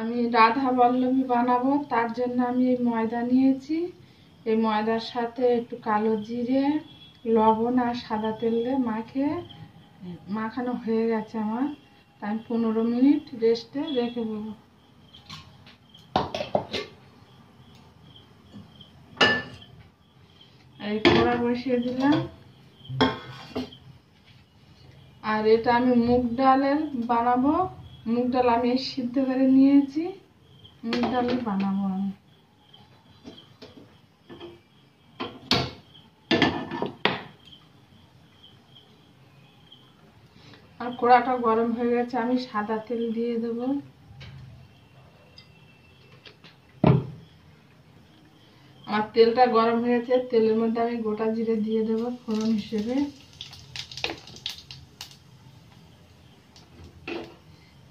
আমি রাধা বল্লভী বানাবো, তার জন্য আমি এই ময়দা নিয়েছি। এই ময়দার সাথে একটু কালো জিরে, লবণ আর সাদা তেল দিয়ে মাখানো হয়ে গেছে আমার। তাই আমি 15 মিনিট রেস্টে রেখে দেবো। এই কড়া বসিয়ে দিলাম। আর এটা আমি মুগ ডালের বানাবো। মুগ ডাল আমি সিদ্ধ করে নিয়েছি, মুগ ডালের বানাবো আমি। আর কড়াটা গরম হয়ে গেছে, আমি সাদা তেল দিয়ে দেব। আমার তেলটা গরম হয়েছে, তেলের মধ্যে আমি গোটা জিরে দিয়ে দেব ফোড়ন হিসেবে।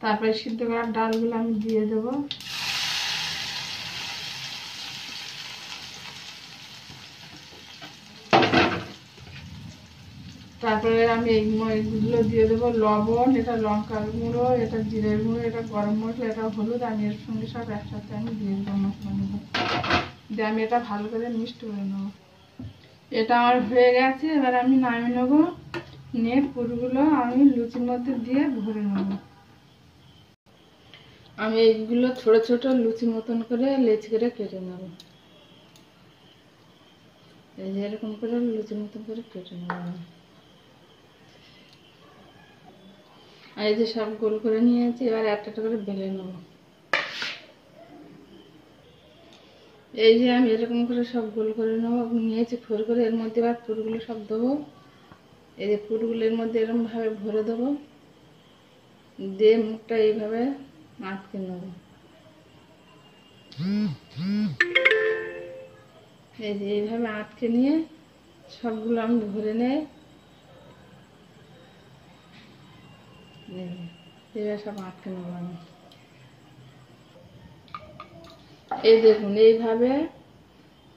তারপরে সিদ্ধ করা ডালগুলো আমি দিয়ে দেব। তারপরে আমি এইগুলো দিয়ে দেবো লবণ, এটা লঙ্কার গুঁড়ো, এটা জিরের গুঁড়ো, এটা গরম মশলা, এটা হলুদ। আমি এর সঙ্গে সব একসাথে আমি দিয়ে দেবো মশলাগুলো দিয়ে আমি এটা ভালো করে মিক্সড করে নেবো। এটা আমার হয়ে গেছে, এবার আমি নামিয়ে নেবো। নিয়ে পুরগুলো আমি লুচির মধ্যে দিয়ে ভরে নেব। আমি এইগুলো ছোট ছোট লুচির মতন করে লেচ করে কেটে নেব। এই যে এরকম করে লুচির মতন করে কেটে নেব। আর এই যে সব গোল করে নিয়েছি, এবার একটা একটা করে বেলে নেব। এই যে আমি এরকম করে সব গোল করে নেবো, নিয়েছি ফোর করে। এর মধ্যে এবার পুরগুলো সব দেবো। এই যে পুরগুলোর মধ্যে এরকম ভাবে ভরে দেবো, দিয়ে মুখটা এইভাবে আটকে নেব। এই যে এইভাবে আটকে নিয়ে সবগুলো আমি ভরে নেই। এইভাবে সব আটকে নেব আমি। এই দেখুন, এইভাবে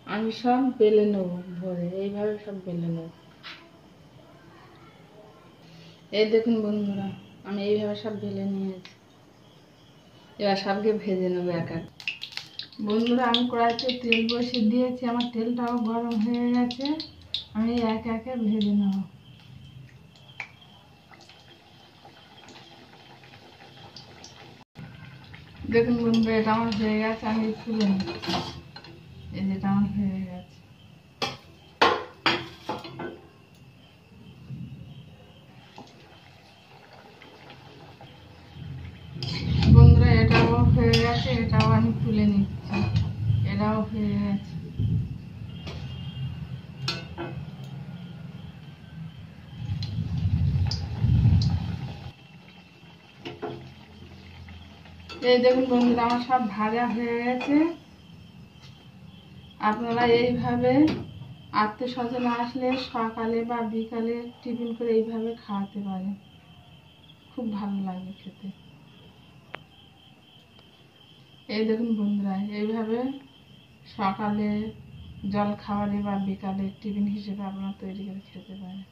আমি সব বেলে নেব ভরে, এইভাবে সব বেলে নেব। এই দেখুন বন্ধুরা, আমি এইভাবে সব বেলে নিয়েছি। এবার সবকে ভেজে নেবো এক এক। বন্ধুরা, আমি কড়াইতে তেল বসিয়ে দিয়েছি, আমার তেলটাও গরম হয়ে গেছে। আমি এক একে ভেজে নেব। দেখুন বন্ধুরা, এটা আমার হয়ে গেছে, আমি তুলে নিচ্ছি। এই যেটা আমার হয়ে গেছে। বন্ধুরা, এটাও হয়ে গেছে, এটাও আমি তুলে নিচ্ছি। এটাও হয়ে গেছে। এই দেখুন বন্ধুরা, আমার সব ভাজা হয়ে গেছে। আপনারা এইভাবে আত্মীয় স্বজন আসলে সকালে বা বিকালে টিফিন করে এইভাবে খাওয়াতে পারেন, খুব ভালো লাগে খেতে। এই দেখুন বন্ধুরা, এইভাবে সকালে জল খাবারে বা বিকালে টিফিন হিসেবে আপনারা তৈরি করে খেতে পারেন।